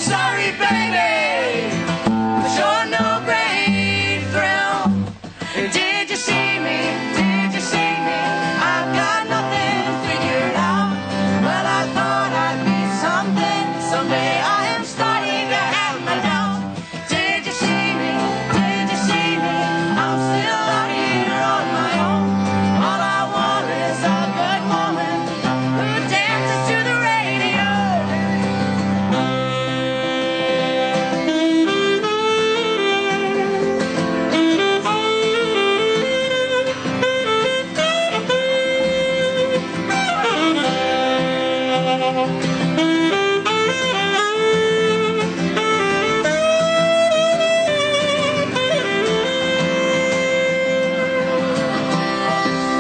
I'm sorry, baby, but you're no great thrill. Did you see me? Did you see me? I've got nothing figured out. Well, I thought I'd be something someday. I am starting to have my doubts. Did you see me? Did you see me? I'm still out here on my own. All I want is a good woman who dances to the radio.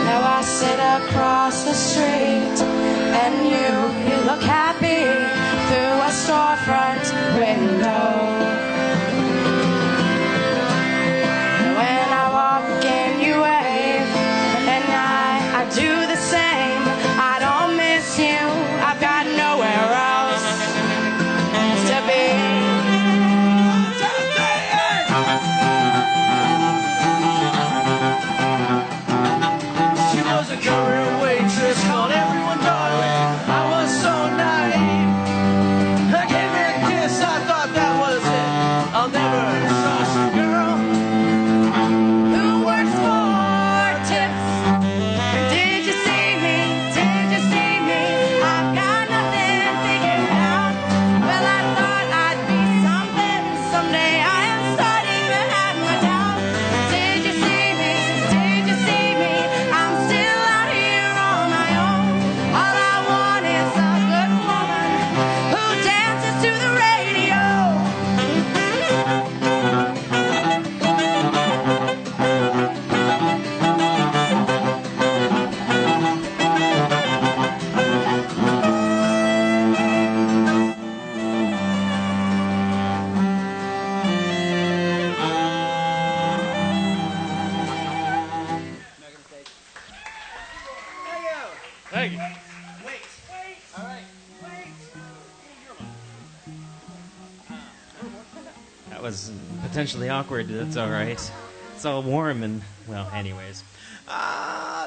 Now I sit across the street and you look happy through a storefront window. When I walk in, you wave, and I do the same. I don't miss you, I've got nowhere else to be. She was a career waitress, called everyone darling. I was so naive. I gave her a kiss, I thought that was it. I'll never trust a girl who works for tips. Did you see me? Did you see me? I've got nothing figured out. Well, I thought I'd be something someday. I am starting to have my doubts. Did you see me? Did you see me? I'm still out here on my own. All I want is a good woman who dances to the radio. Thank you. That was potentially awkward. That's all right. It's all warm and, well, anyways.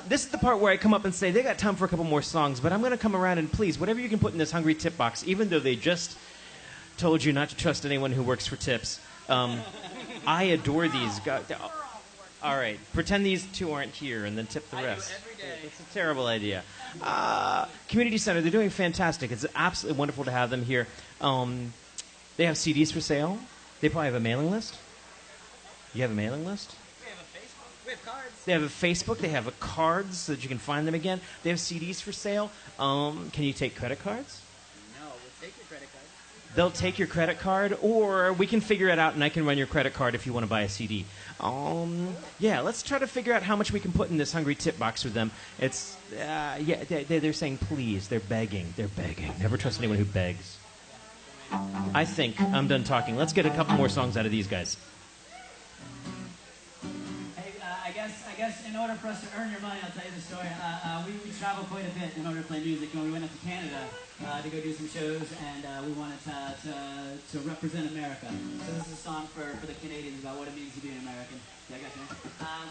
This is the part where I come up and say, they got time for a couple more songs, but I'm going to come around and please, whatever you can put in this hungry tip box, even though they just told you not to trust anyone who works for tips. I adore these guys. All right, pretend these two aren't here and then tip the rest. I do every day. It's a terrible idea. Community Center, they're doing fantastic. It's absolutely wonderful to have them here. They have CDs for sale. They probably have a mailing list. You have a mailing list? We have a Facebook. We have cards. They have a Facebook. They have a cards so that you can find them again. They have CDs for sale. Can you take credit cards? No, we'll take your credit card. They'll take your credit card, or we can figure it out and I can run your credit card if you want to buy a CD. Yeah, let's try to figure out how much we can put in this hungry tip box with them. It's, yeah, they're saying please. They're begging. They're begging. Never trust anyone who begs. I think I'm done talking. Let's get a couple more songs out of these guys. Hey, I guess in order for us to earn your money, I'll tell you the story. We travel quite a bit in order to play music. You know, we went up to Canada to go do some shows, and we wanted to represent America. So this is a song for the Canadians about what it means to be an American. Yeah, I got you.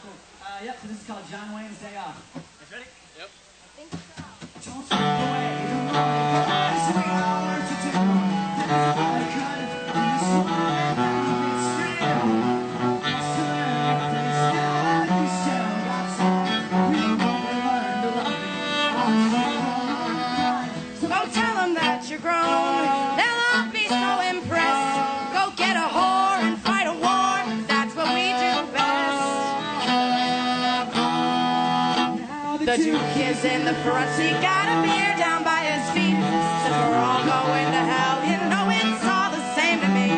Cool. Yep, so this is called John Wayne's Day Off. You ready? Yep. Don't walk away, don't walk away. So we all learn to do this. I could be this way. It's real. It's learned. It's not. You still got some. We learned to love it. So go tell them that you're grown. They'll all be so impressed. Go get a whore and fight a war. That's what we do best. The two kids in the front seat got a beer down by his feet. Says we're all going to hell. You know it's all the same to me.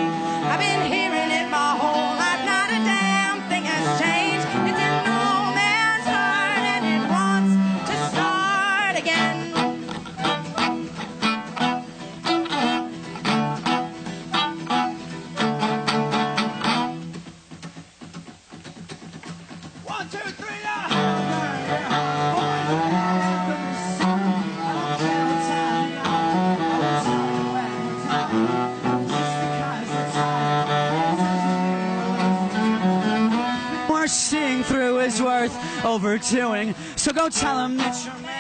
I've been hearing it my whole life. Not a damn thing has changed. It's in no man's heart and it wants to start again. 1, 2, 3, worth overdoing. So go tell him that you're man.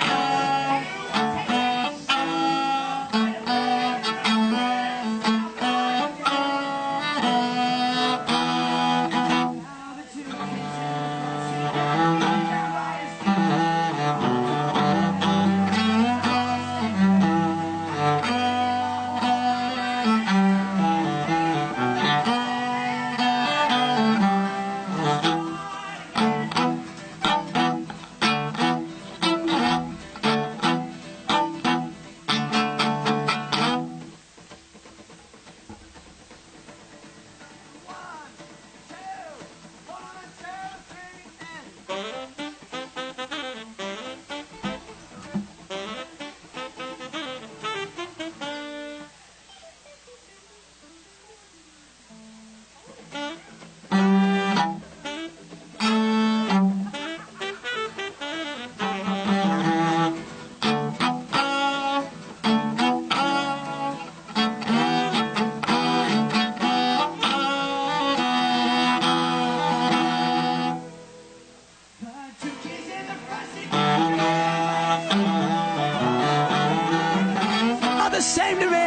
The same to me.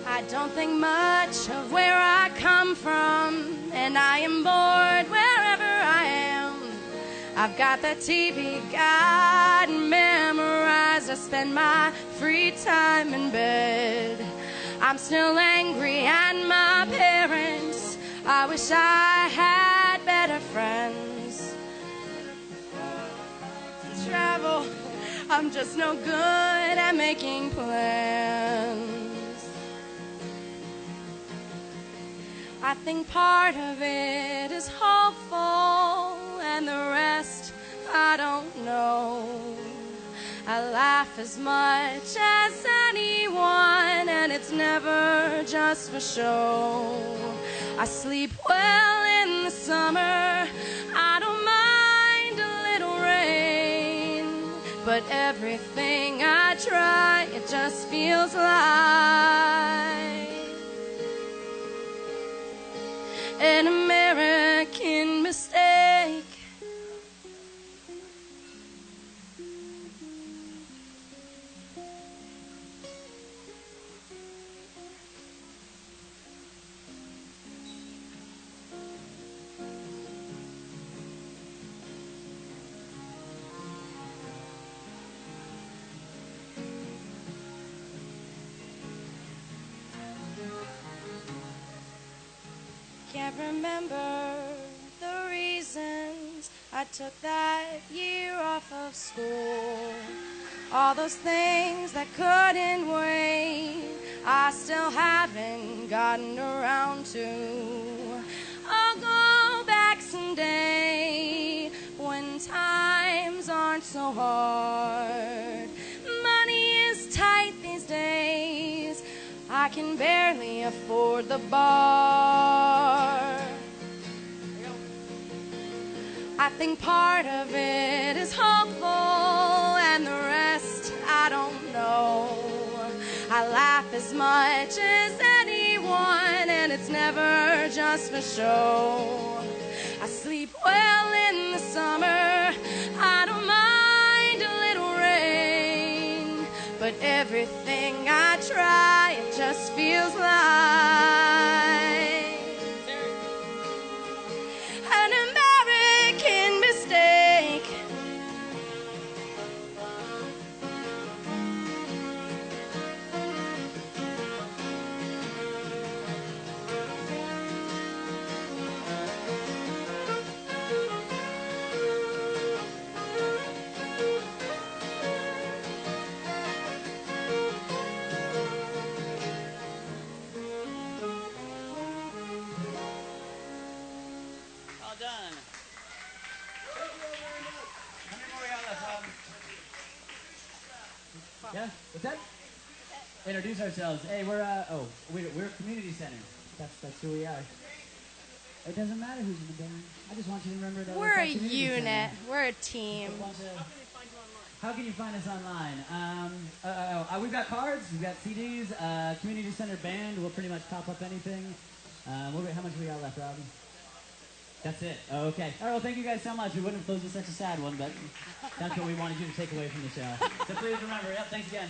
I don't think much of where I come from, and I am bored wherever I am. I've got the TV guide memorized. I spend my free time in bed. I'm still angry at my parents. I wish I had better friends. To travel, I'm just no good at making plans. I think part of it is hopeful, and the rest I don't know. I laugh as much as anyone, and it's never just for show. I sleep well in the summer, I don't mind a little rain, but everything I try, it just feels like an American mistake. Can't remember the reasons I took that year off of school. All those things that couldn't wait, I still haven't gotten around to. I'll go back someday when times aren't so hard. Money is tight these days, I can barely afford the bar. I think part of it is hopeful and the rest I don't know. I laugh as much as anyone and it's never just for show. I sleep well in the summer, I don't mind a little rain, but everything I try, it just feels like an American mistake. All done. How many more we got left, Rob? Yeah, what's that? Introduce ourselves. Hey, we're a community center. That's who we are. It doesn't matter who's in the band. I just want you to remember that We're a community unit. center. We're a team. How can you find us online? We've got cards, we've got CDs, community center band. We'll pretty much pop up anything. How much we got left, Robin? That's it. Oh, okay. All right, well, thank you guys so much. We wouldn't have closed with such a sad one, but that's what we wanted you to take away from the show. So please remember, yep, thanks again.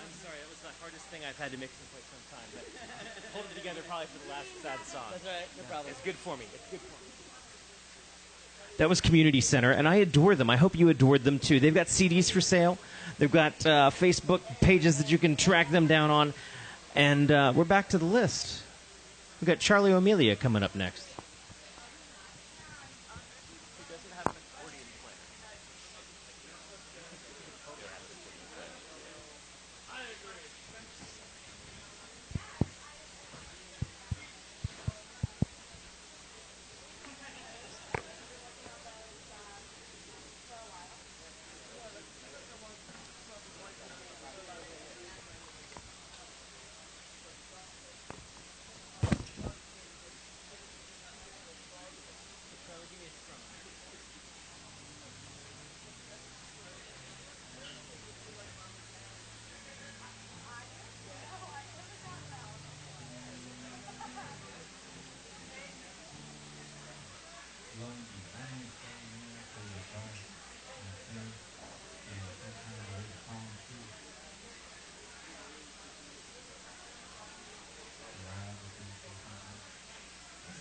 I'm sorry, that was the hardest thing I've had to mix in quite some time. But hold it together probably for the last sad song. That's all right, no problem. It's good for me. It's good for me. That was Community Center, and I adore them. I hope you adored them too. They've got CDs for sale. They've got Facebook pages that you can track them down on. And we're back to the list. We've got Charlie O'Melia coming up next.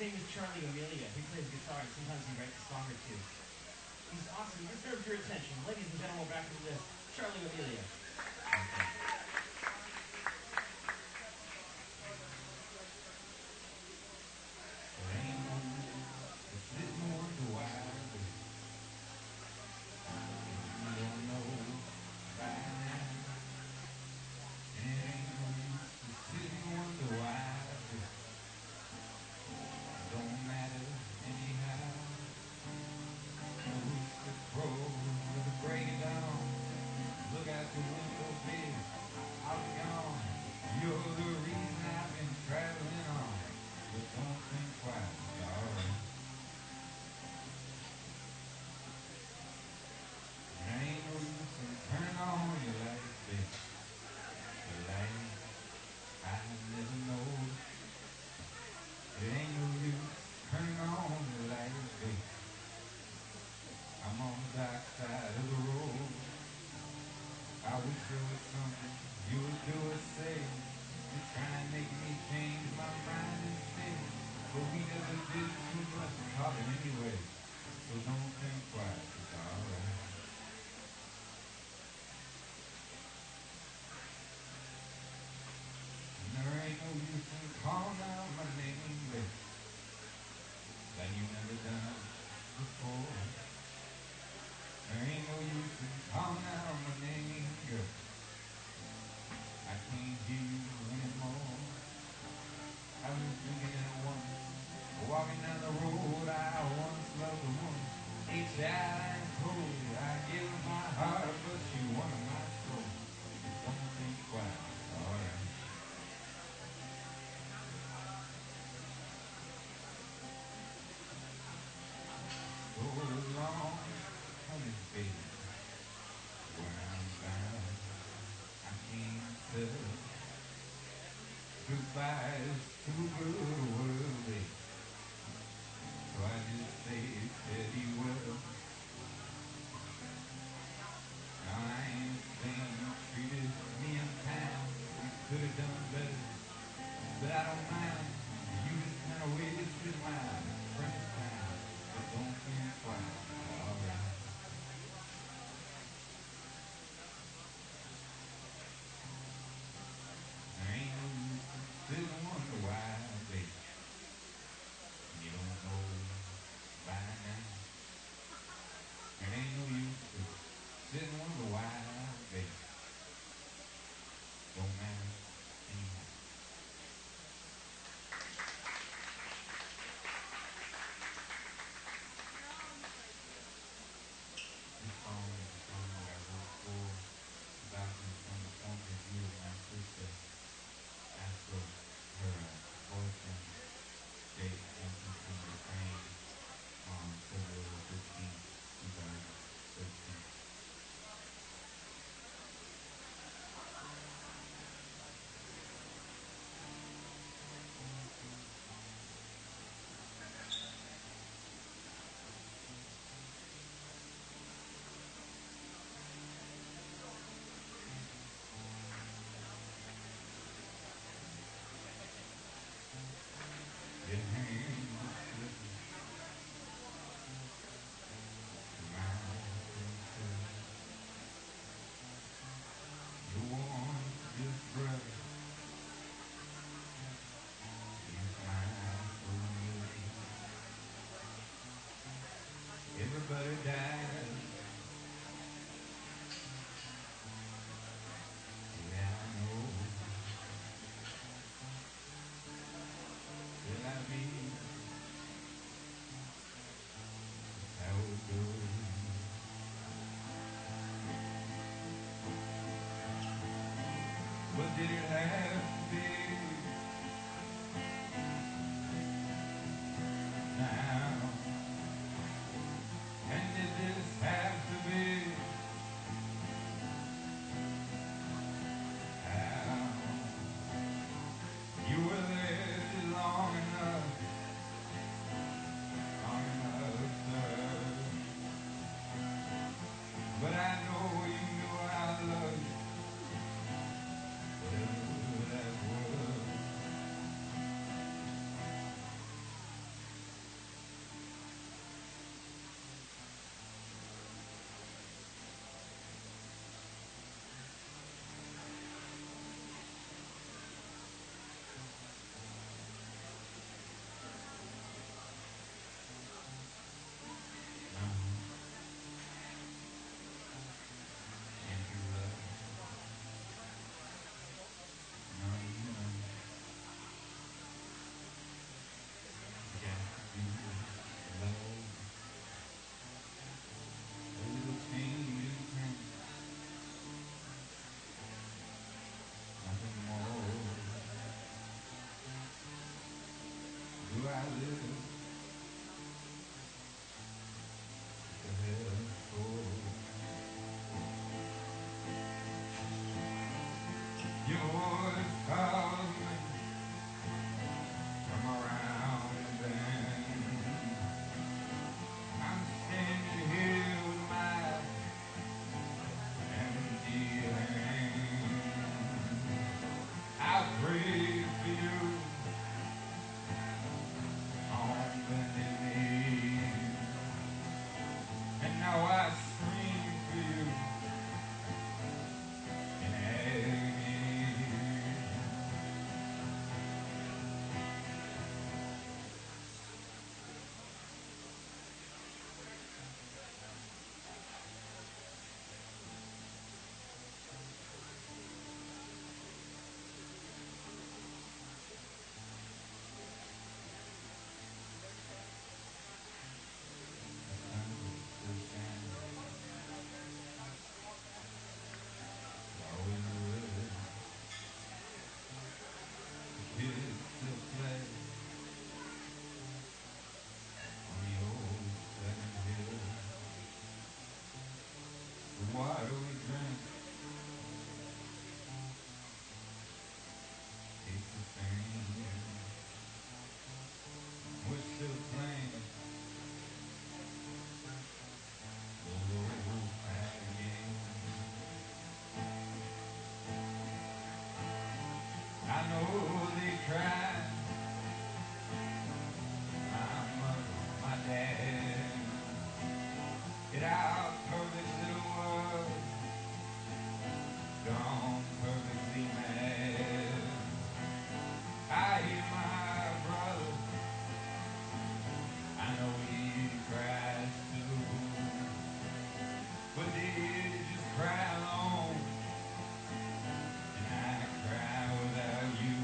His name is Charlie O'Melia. He plays guitar and sometimes he writes a song or two. He's awesome. He deserves your attention. Ladies and gentlemen, back to the list. Charlie O'Melia. Break it down. sure was something you would do or say to try and make me change my mind instead. But we never did too much talking anyway, so don't think twice, it's alright. And there ain't no use in calling out my name, baby, like you never done before. There ain't no use in calling out my name, girl, I can't hear you anymore. I was thinking of one, walking down the road, I once loved a woman, ain't shy and cold. I gave her my heart, but she wanted my soul. Don't think twice, alright. So long, honey, baby, where I'm bound, I can't tell. Goodbye's too good a word, baby, so I just say fare thee well. Now I ain't saying you treated me unkind, you could have done better, but I don't mind. You just kind of wasted my precious time, but don't think twice, alright. There ain't no use in sitting and wonder why, baby, you don't know by now. There ain't no use to sit and wonder why, baby, don't matter anyhow. This song is a song that I wrote for about me from the point of view of my sister after her boyfriend Jake sent him to Ukraine on February 15th, 2013. Your hand was slipping to my princess. Your warmth just brother, you smile so new. Everybody dies, yeah I know. Levee, that's how it goes. But did it have to be now? And did this have Now I scream for you in agony. Water we drink tastes the same. We're still playing those old fag games. I know they tried, my mother, my dad, get out perfect little world, gone perfectly mad. I hear my brother, I know he cries too, but did you just cry alone, and I cry without you.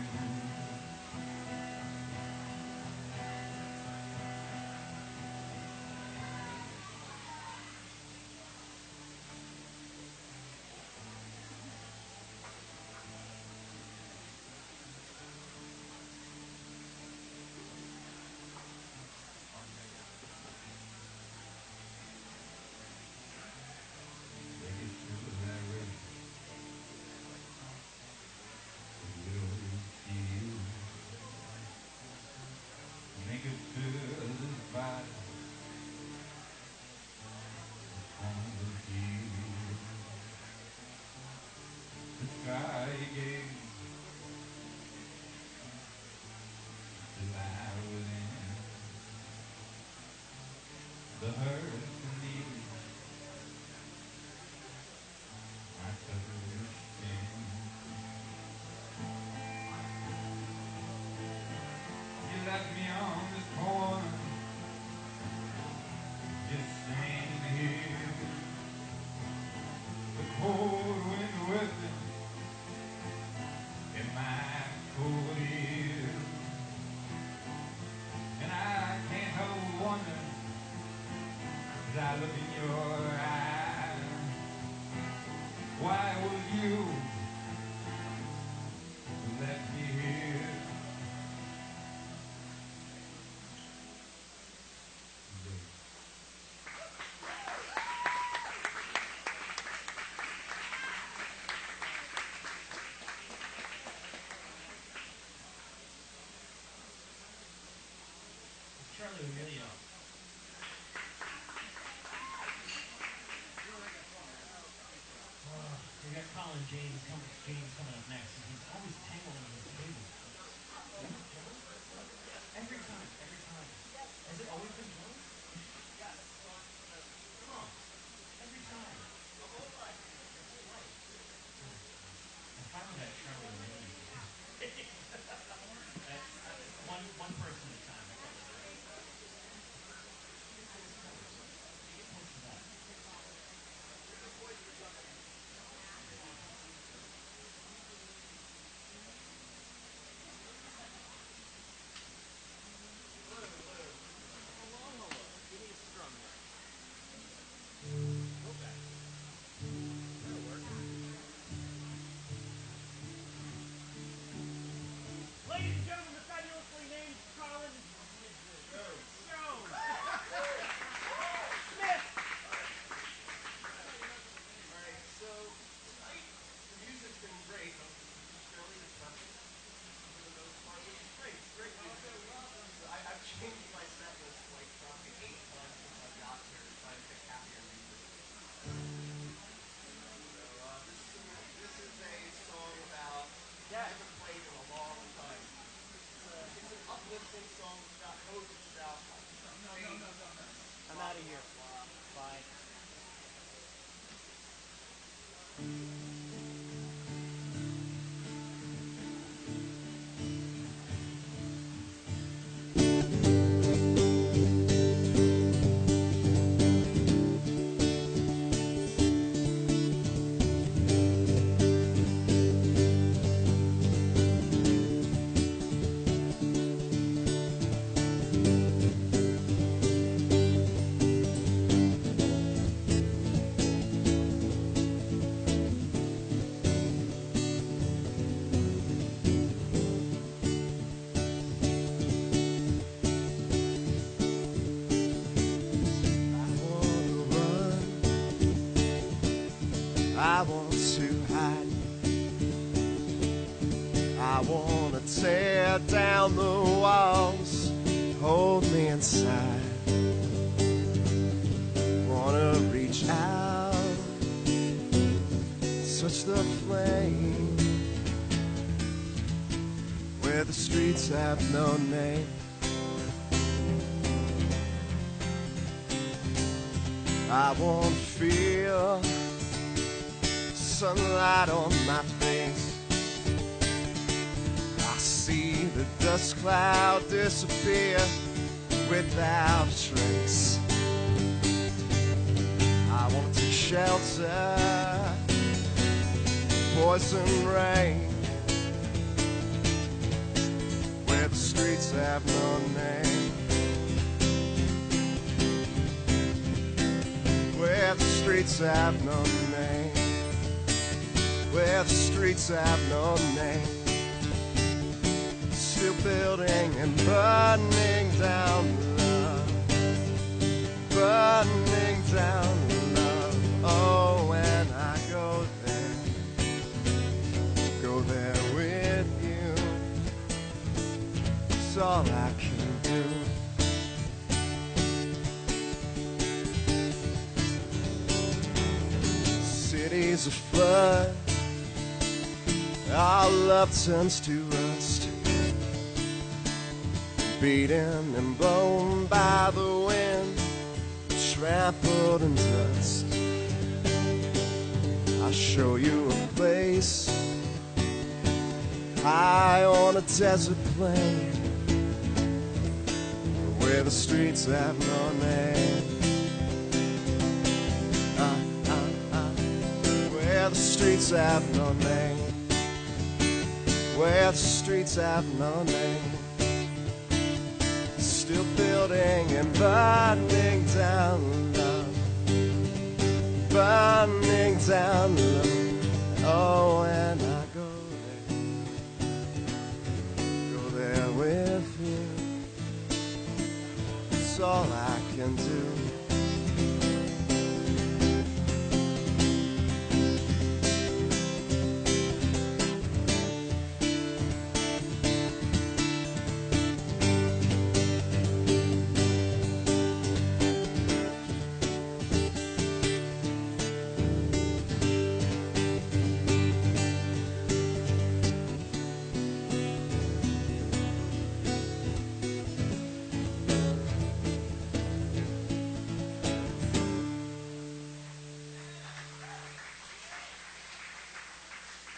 Make it feel this body on the field. The sky gave the light within. The hurt and need my touch skin. You left me on this corner, just standing here. The cold wind whipping in my cold ears, and I can't help wondering as I look in your eyes, why it was you who left me here. Charlie Emilio. We got Colin James coming up next, and he's always tangling his cable. Every time. Has it always been Joey? Yes. Come on. Every time. My whole life. I finally got Charlie Emilio. That's one person at a time. That's all we're doing. You get close to that. Your voice is something. Hello. Hello. Give me a strum there. Go back. That'll work. Ladies and gentlemen, the fabulously named Colin Jones. Jones. Smith. Alright, so tonight the music's been great. This is fairly depressing for the most part, which is great. It's great music. I've changed my set list like probably 8 times since I've gotten here to try and pick happier music. So this is a song about I haven't played in a long time. It's an uplifting song. It's about hope. It's about faith. I'm out of here. Blah, blah, blah. Bye. I want to hide. I want to tear down the walls, hold me inside. Want to reach out, touch the flame, where the streets have no name. I won't feel sunlight on my face. I see the dust cloud disappear without a trace. I want to take shelter, poison rain, where the streets have no name. Where the streets have no name. Where the streets have no name. Still building and burning down love. Burning down love. Oh, when I go there with you. It's all I can do. Cities aflood, our love turns to rust, beaten and blown by the wind, trampled in dust. I'll show you a place high on a desert plain, where the streets have no name. Where the streets have no name. Where the streets have no name. Still building and burning down love. Burning down love. Oh, and I go there with you. It's all I can do.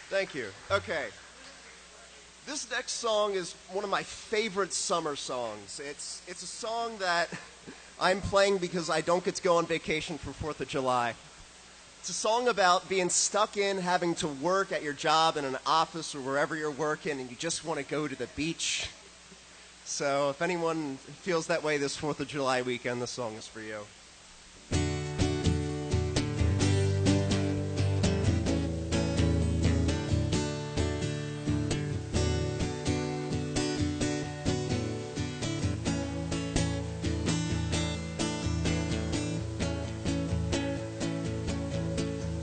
Thank you. Okay. This next song is one of my favorite summer songs. It's a song that I'm playing because I don't get to go on vacation for 4th of July. It's a song about being stuck in, having to work at your job in an office or wherever you're working, and you just want to go to the beach. So if anyone feels that way this 4th of July weekend, this song is for you.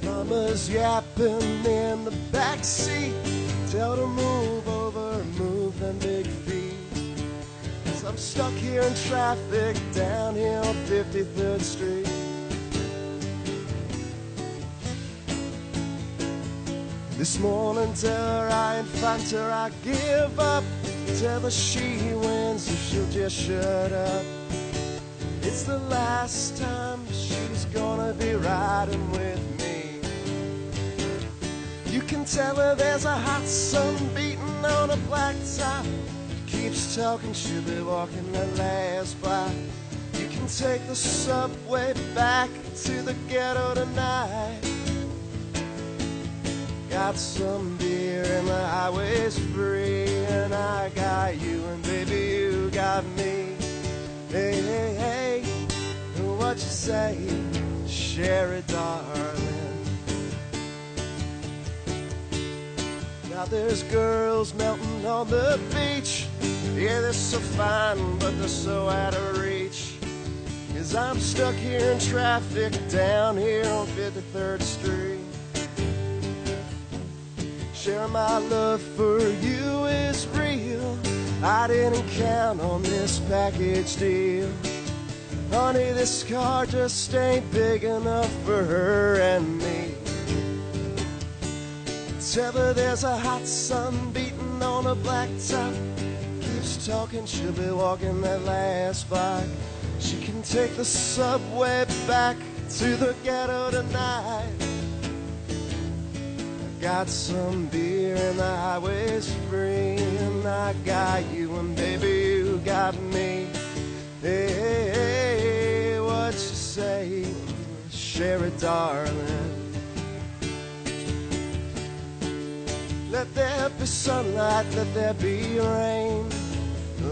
Mama's yapping in the backseat. Tell her to move over, move them big feet. 'Cause I'm stuck here in traffic downhill 53rd Street. This morning tell her I ain't fight her, I give up. Tell her she wins if she'll just shut up. It's the last time she's gonna be riding with me. can tell her there's a hot sun beating on a blacktop. Keeps talking, she'll be walking the last block. You can take the subway back to the ghetto tonight. Got some beer and the highway's free, and I got you and baby you got me. Hey, hey, hey, what you say? Share it, darling. Now there's girls melting on the beach. Yeah, they're so fine, but they're so out of reach. 'Cause I'm stuck here in traffic down here on 53rd Street. Sharing my love for you is real. I didn't count on this package deal. Honey, this car just ain't big enough for her and me. Tell her there's a hot sun beating on a blacktop. Keeps talking, she'll be walking that last block. She can take the subway back to the ghetto tonight. I got some beer and the highway's free, and I got you and baby you got me. Hey, hey, hey, what you say? Share it, darling. Let there be sunlight, let there be rain.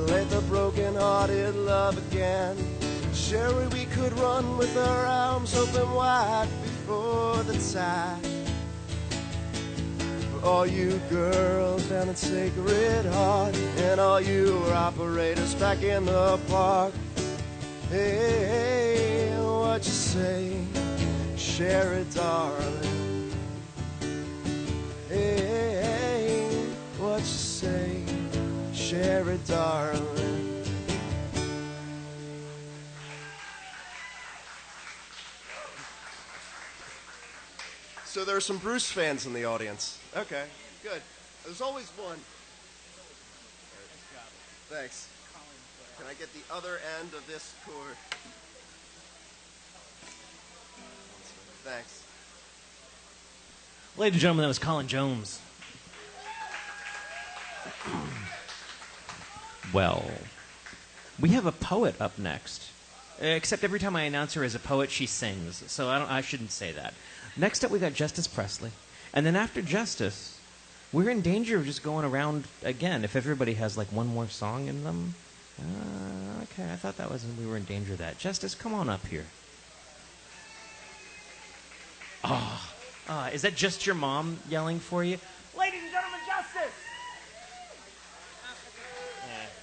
Let the broken-hearted love again. Sure, we could run with our arms open wide before the tide. For all you girls down at Sacred Heart, and all you operators back in the park. Hey, hey, hey, what you say? Share it, darling. Hey, hey, hey, what you say? Share it, darling. So there are some Bruce fans in the audience. Okay, good. There's always one. Thanks. Can I get the other end of this cord? Thanks. Ladies and gentlemen, that was Colin Jones. Well, we have a poet up next. Except every time I announce her as a poet, she sings. So I shouldn't say that. Next up, we got Justice Presley. And then after Justice, we're in danger of just going around again if everybody has like one more song in them. Okay, I thought that was we were in danger of that. Justice, come on up here. Is that just your mom yelling for you? Ladies and gentlemen, Justice!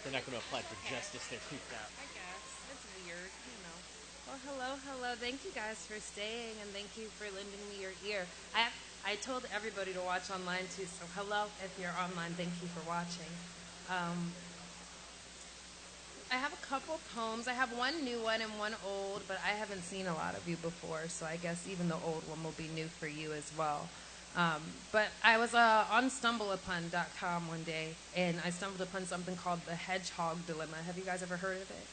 They're not going to apply for justice. They're creeped out. I guess. It's weird, you know. Well, hello. Thank you guys for staying, and thank you for lending me your ear. I told everybody to watch online, too, so hello if you're online. Thank you for watching. I have a couple poems. I have one new one and one old, but I haven't seen a lot of you before, so I guess even the old one will be new for you as well. But I was on StumbleUpon.com one day, and I stumbled upon something called the Hedgehog Dilemma. Have you guys ever heard of it?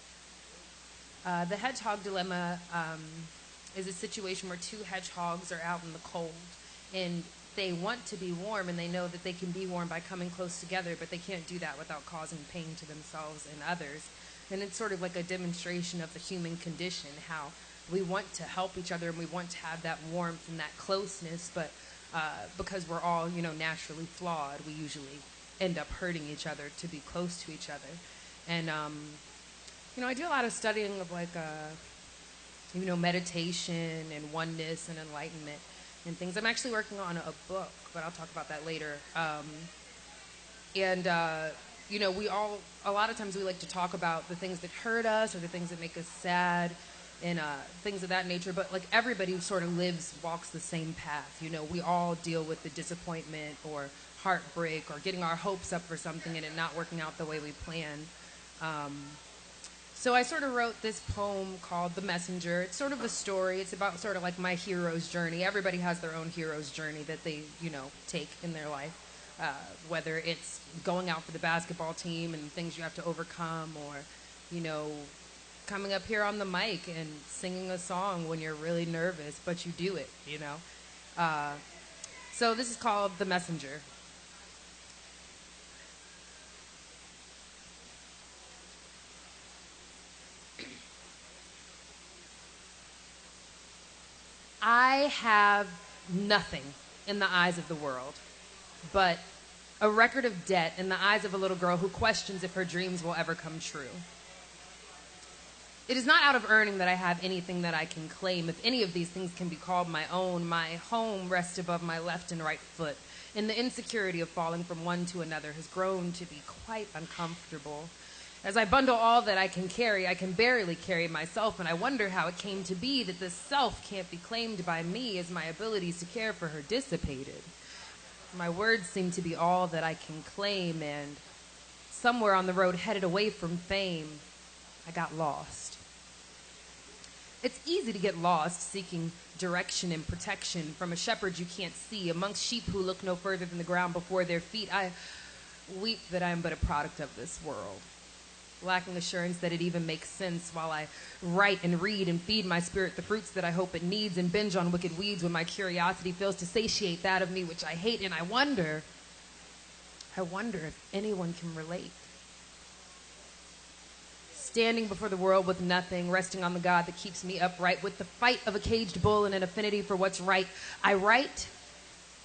The Hedgehog Dilemma is a situation where two hedgehogs are out in the cold, and they want to be warm, and they know that they can be warm by coming close together, but they can't do that without causing pain to themselves and others. And it's sort of like a demonstration of the human condition, how we want to help each other, and we want to have that warmth and that closeness, but because we're all, naturally flawed, we usually end up hurting each other to be close to each other. And, I do a lot of studying of meditation and oneness and enlightenment and things. I'm actually working on a book, but I'll talk about that later. We all, a lot of times we like to talk about the things that hurt us or the things that make us sad and things of that nature, but like everybody sort of walks the same path. We all deal with the disappointment or heartbreak or getting our hopes up for something and it not working out the way we planned. So I sort of wrote this poem called The Messenger. It's sort of a story. It's about sort of like my hero's journey. Everybody has their own hero's journey that they, take in their life. Whether it's going out for the basketball team and things you have to overcome, or, coming up here on the mic and singing a song when you're really nervous, but you do it, So this is called The Messenger. I have nothing in the eyes of the world, but a record of debt in the eyes of a little girl who questions if her dreams will ever come true. It is not out of earning that I have anything that I can claim. If any of these things can be called my own, my home rests above my left and right foot, and the insecurity of falling from one to another has grown to be quite uncomfortable. As I bundle all that I can barely carry myself, and I wonder how it came to be that this self can't be claimed by me as my abilities to care for her dissipated. My words seem to be all that I can claim, and somewhere on the road headed away from fame, I got lost. It's easy to get lost seeking direction and protection from a shepherd you can't see, amongst sheep who look no further than the ground before their feet. I weep that I am but a product of this world, lacking assurance that it even makes sense, while I write and read and feed my spirit the fruits that I hope it needs, and binge on wicked weeds when my curiosity fails to satiate that of me which I hate. And I wonder if anyone can relate. Standing before the world with nothing, resting on the God that keeps me upright, with the fight of a caged bull and an affinity for what's right, I write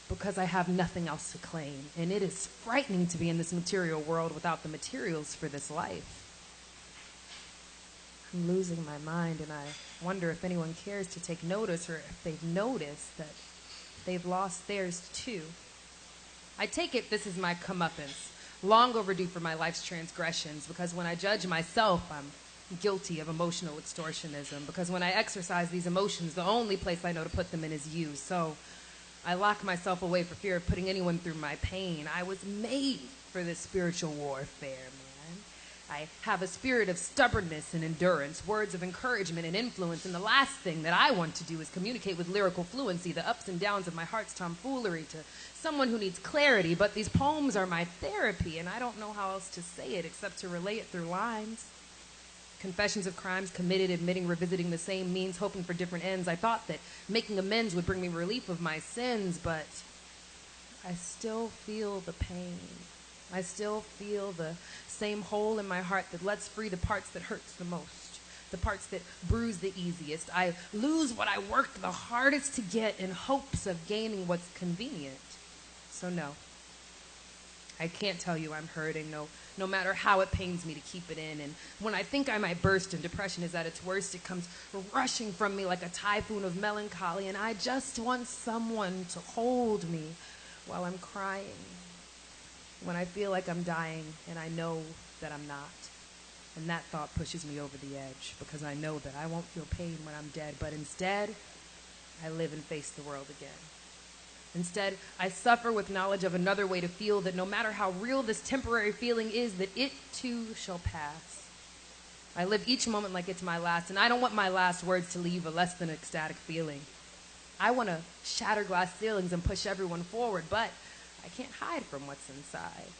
because I have nothing else to claim. And it is frightening to be in this material world without the materials for this life. I'm losing my mind, and I wonder if anyone cares to take notice, or if they've noticed that they've lost theirs too. I take it this is my comeuppance, long overdue for my life's transgressions, because when I judge myself, I'm guilty of emotional extortionism, because when I exercise these emotions, the only place I know to put them in is you. So I lock myself away for fear of putting anyone through my pain. I was made for this spiritual warfare, man. I have a spirit of stubbornness and endurance, words of encouragement and influence, and the last thing that I want to do is communicate with lyrical fluency the ups and downs of my heart's tomfoolery to someone who needs clarity. But these poems are my therapy, and I don't know how else to say it except to relay it through lines. Confessions of crimes committed, admitting, revisiting the same means, hoping for different ends. I thought that making amends would bring me relief of my sins, but I still feel the pain. I still feel the same hole in my heart that lets free the parts that hurts the most, the parts that bruise the easiest. I lose what I worked the hardest to get in hopes of gaining what's convenient. So no, I can't tell you I'm hurting, no matter how it pains me to keep it in. And when I think I might burst and depression is at its worst, it comes rushing from me like a typhoon of melancholy, and I just want someone to hold me while I'm crying. When I feel like I'm dying and I know that I'm not. And that thought pushes me over the edge, because I know that I won't feel pain when I'm dead, but instead, I live and face the world again. Instead, I suffer with knowledge of another way to feel, that no matter how real this temporary feeling is, that it too shall pass. I live each moment like it's my last, and I don't want my last words to leave a less than ecstatic feeling. I want to shatter glass ceilings and push everyone forward, but I can't hide from what's inside.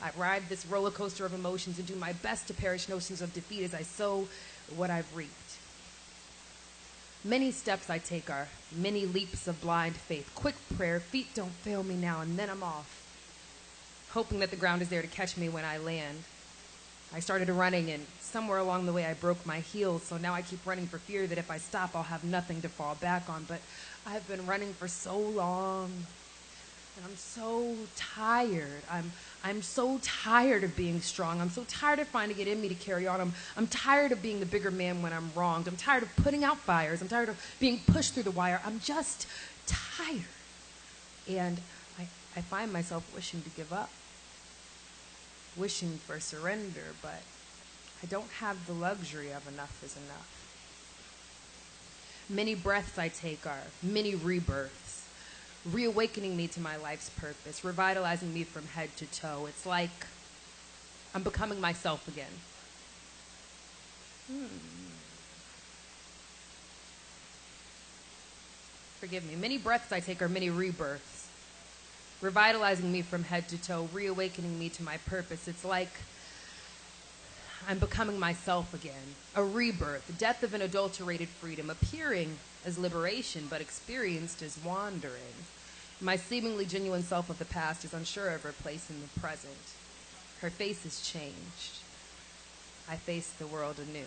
I ride this roller coaster of emotions and do my best to perish notions of defeat as I sow what I've reaped. Many steps I take are many leaps of blind faith, quick prayer, feet don't fail me now, and then I'm off, hoping that the ground is there to catch me when I land. I started running, and somewhere along the way I broke my heels, so now I keep running for fear that if I stop, I'll have nothing to fall back on. But I've been running for so long, and I'm so tired. I'm so tired of being strong. I'm so tired of finding it in me to carry on. I'm tired of being the bigger man when I'm wronged. I'm tired of putting out fires. I'm tired of being pushed through the wire. I'm just tired. And I find myself wishing to give up, wishing for surrender, but I don't have the luxury of enough is enough. Many breaths I take are many rebirths, reawakening me to my life's purpose, revitalizing me from head to toe. It's like I'm becoming myself again. Forgive me. Many breaths I take are many rebirths, revitalizing me from head to toe, reawakening me to my purpose. It's like I'm becoming myself again. A rebirth, the death of an adulterated freedom, appearing as liberation, but experienced as wandering. My seemingly genuine self of the past is unsure of her place in the present. Her face is changed. I face the world anew,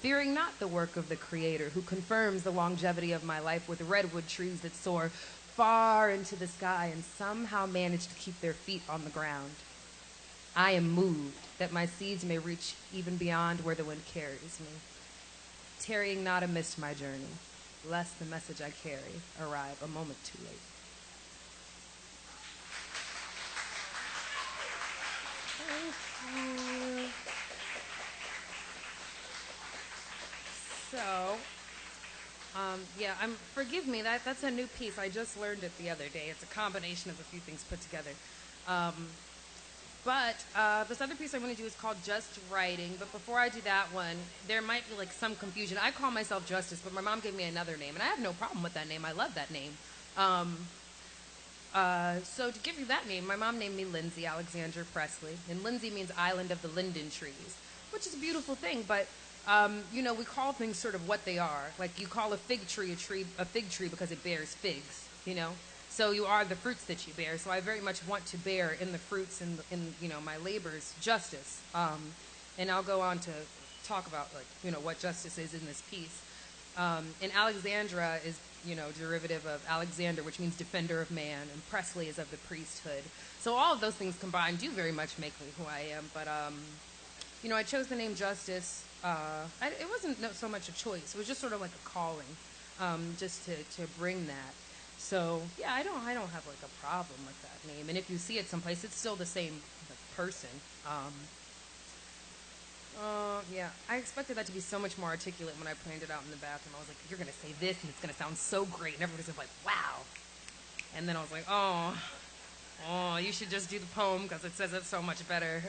fearing not the work of the Creator, who confirms the longevity of my life with redwood trees that soar far into the sky and somehow manage to keep their feet on the ground. I am moved that my seeds may reach even beyond where the wind carries me, tarrying not amidst my journey, lest the message I carry arrive a moment too late. So, forgive me, that's a new piece. I just learned it the other day. It's a combination of a few things put together. But this other piece I'm going to do is called Just Writing. But before I do that one, there might be like some confusion. I call myself Justice, but my mom gave me another name, and I have no problem with that name. I love that name. So to give you that name, my mom named me Lindsay Alexandra Presley, and Lindsay means island of the linden trees, which is a beautiful thing. But we call things sort of what they are. Like you call a fig tree a fig tree because it bears figs. So you are the fruits that you bear. So I very much want to bear in the fruits in my labors justice. And I'll go on to talk about what justice is in this piece. And Alexandra is derivative of Alexander, which means defender of man, and Presley is of the priesthood. So all of those things combined do very much make me who I am. But I chose the name Justice. It wasn't so much a choice. It was just sort of like a calling, just to bring that. So yeah, I don't have like a problem with that name. And if you see it someplace, it's still the same person. Yeah, I expected that to be so much more articulate when I planned it out in the bathroom. I was like, you're gonna say this, and it's gonna sound so great, and everybody's like, wow. And then I was like, oh, you should just do the poem because it says it so much better.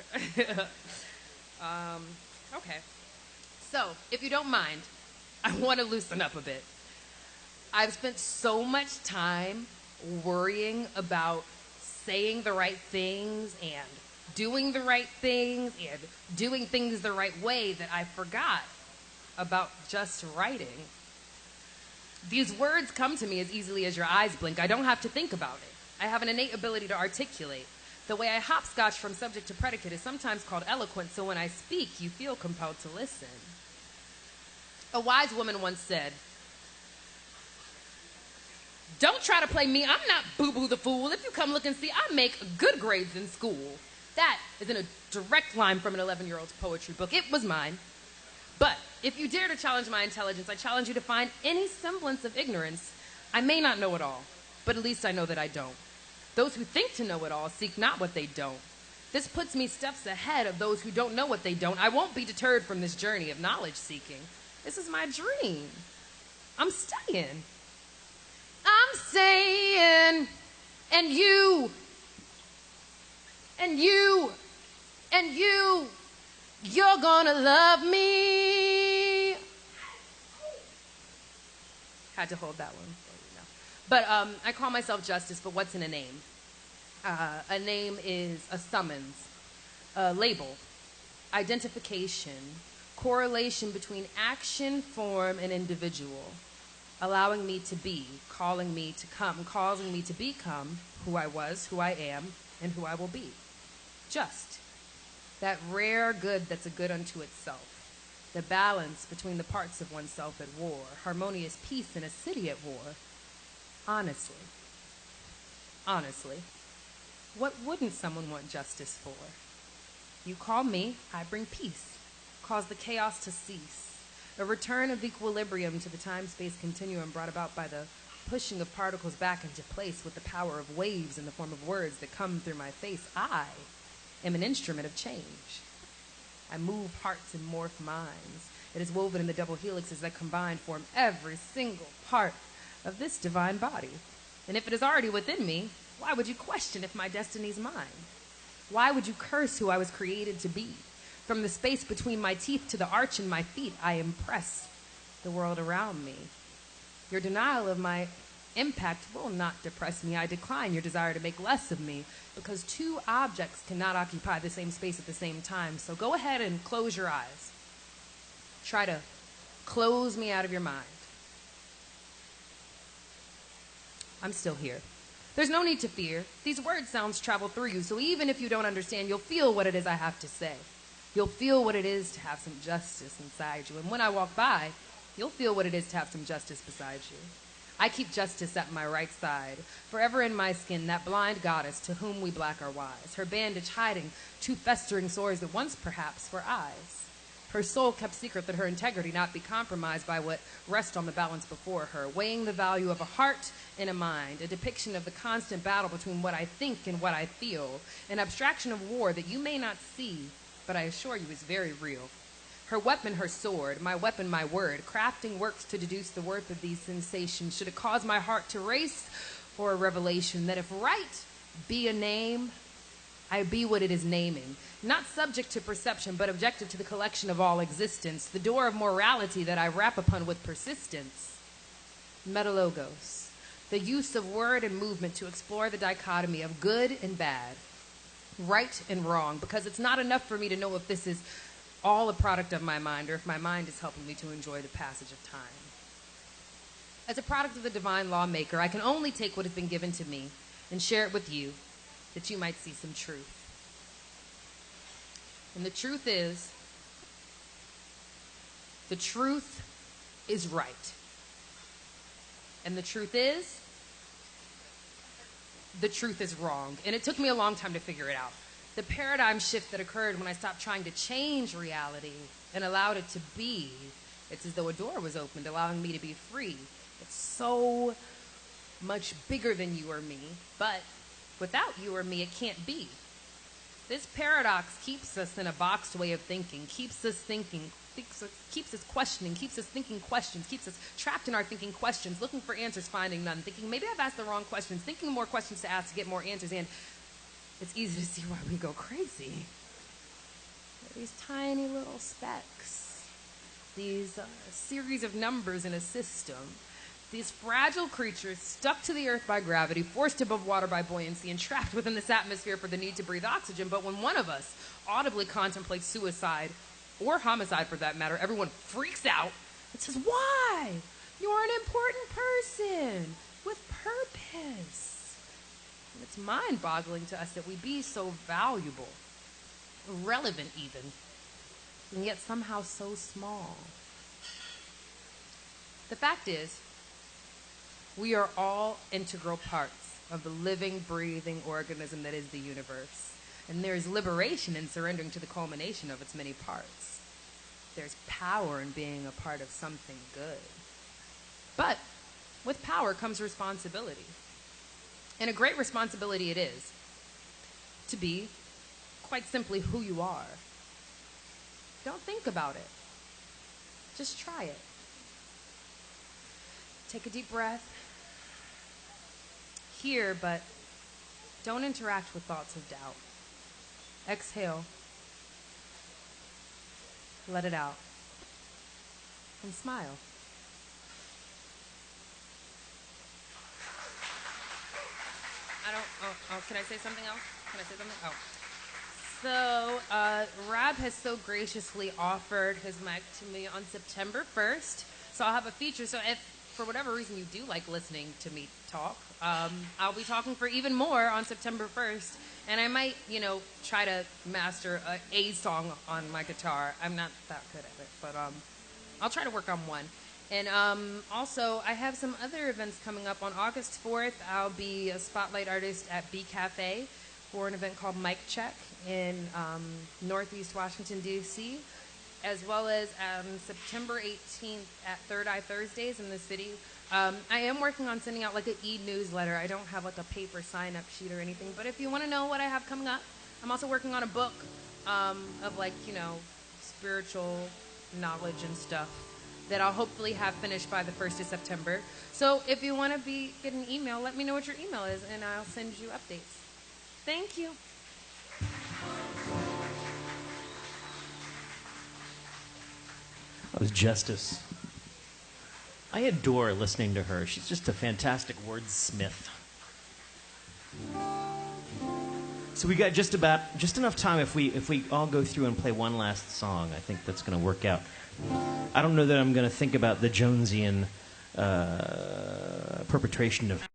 Okay. So, if you don't mind, I want to loosen up a bit. I've spent so much time worrying about saying the right things and doing the right things and doing things the right way that I forgot about just writing. These words come to me as easily as your eyes blink. I don't have to think about it. I have an innate ability to articulate. The way I hopscotch from subject to predicate is sometimes called eloquence, so when I speak, you feel compelled to listen. A wise woman once said, "Don't try to play me. I'm not Boo-Boo the Fool. If you come look and see, I make good grades in school." That is in a direct line from an 11-year-old's poetry book. It was mine. But if you dare to challenge my intelligence, I challenge you to find any semblance of ignorance. I may not know it all, but at least I know that I don't. Those who think to know it all seek not what they don't. This puts me steps ahead of those who don't know what they don't. I won't be deterred from this journey of knowledge seeking. This is my dream. I'm staying. I'm saying, and you, you're gonna love me. Had to hold that one. But I call myself Justice, but what's in a name? A name is a summons, a label, identification, correlation between action, form, and individual, allowing me to be, calling me to come, causing me to become who I was, who I am, and who I will be. Just that rare good that's a good unto itself, the balance between the parts of oneself at war, harmonious peace in a city at war. Honestly, what wouldn't someone want justice for? You call me, I bring peace, cause the chaos to cease, a return of equilibrium to the time-space continuum brought about by the pushing of particles back into place with the power of waves in the form of words that come through my face. I am an instrument of change. I move hearts and morph minds. It is woven in the double helixes that combine form every single part of this divine body. And if it is already within me, why would you question if my destiny's mine? Why would you curse who I was created to be? From the space between my teeth to the arch in my feet, I impress the world around me. Your denial of my impact will not depress me. I decline your desire to make less of me, because two objects cannot occupy the same space at the same time. So go ahead and close your eyes. Try to close me out of your mind. I'm still here. There's no need to fear. These word sounds travel through you, so even if you don't understand, you'll feel what it is I have to say. You'll feel what it is to have some justice inside you. And when I walk by, you'll feel what it is to have some justice beside you. I keep justice at my right side, forever in my skin, that blind goddess to whom we black are wise, her bandage hiding two festering sores that once perhaps were eyes. Her soul kept secret that her integrity not be compromised by what rests on the balance before her, weighing the value of a heart and a mind, a depiction of the constant battle between what I think and what I feel, an abstraction of war that you may not see, but I assure you is very real. Her weapon, her sword, my weapon, my word, crafting works to deduce the worth of these sensations. Should it cause my heart to race, or a revelation that if right be a name, I be what it is naming, not subject to perception, but objective to the collection of all existence, the door of morality that I rap upon with persistence. Metalogos, the use of word and movement to explore the dichotomy of good and bad, right and wrong, because it's not enough for me to know if this is all a product of my mind, or if my mind is helping me to enjoy the passage of time. As a product of the divine lawmaker, I can only take what has been given to me and share it with you, that you might see some truth. And the truth is right. And the truth is wrong. And it took me a long time to figure it out. The paradigm shift that occurred when I stopped trying to change reality and allowed it to be, it's as though a door was opened, allowing me to be free. It's so much bigger than you or me, but without you or me, it can't be. This paradox keeps us in a boxed way of thinking, keeps us thinking, keeps us questioning, keeps us thinking questions, keeps us trapped in our thinking questions, looking for answers, finding none, thinking maybe I've asked the wrong questions, thinking more questions to ask to get more answers, and it's easy to see why we go crazy. These tiny little specks, these series of numbers in a system, these fragile creatures stuck to the earth by gravity, forced above water by buoyancy, and trapped within this atmosphere for the need to breathe oxygen. But when one of us audibly contemplates suicide, or homicide for that matter, everyone freaks out and says, "Why? You're an important person with purpose." And it's mind-boggling to us that we be so valuable, irrelevant even, and yet somehow so small. The fact is, we are all integral parts of the living, breathing organism that is the universe. And there is liberation in surrendering to the culmination of its many parts. There's power in being a part of something good. But with power comes responsibility. And a great responsibility it is to be, quite simply, who you are. Don't think about it. Just try it. Take a deep breath. Hear, but don't interact with thoughts of doubt. Exhale. Let it out. And smile. Can I say something else? Can I say something? Oh. So, Rab has so graciously offered his mic to me on September 1st. So I'll have a feature. So if, for whatever reason, you do like listening to me talk, I'll be talking for even more on September 1st. And I might, try to master a song on my guitar. I'm not that good at it, but I'll try to work on one. And also, I have some other events coming up. On August 4th, I'll be a spotlight artist at B Cafe for an event called Mic Check in Northeast Washington, D.C., as well as September 18th at Third Eye Thursdays in the city. I am working on sending out like an e-newsletter. I don't have like a paper sign-up sheet or anything, but if you want to know what I have coming up, I'm also working on a book of spiritual knowledge and stuff that I'll hopefully have finished by the 1st of September. So if you want to get an email, let me know what your email is, and I'll send you updates. Thank you. That was Justice. I adore listening to her. She's just a fantastic wordsmith. So we got just enough time if we all go through and play one last song. I think that's going to work out. I don't know that I'm going to think about the Jonesian perpetration of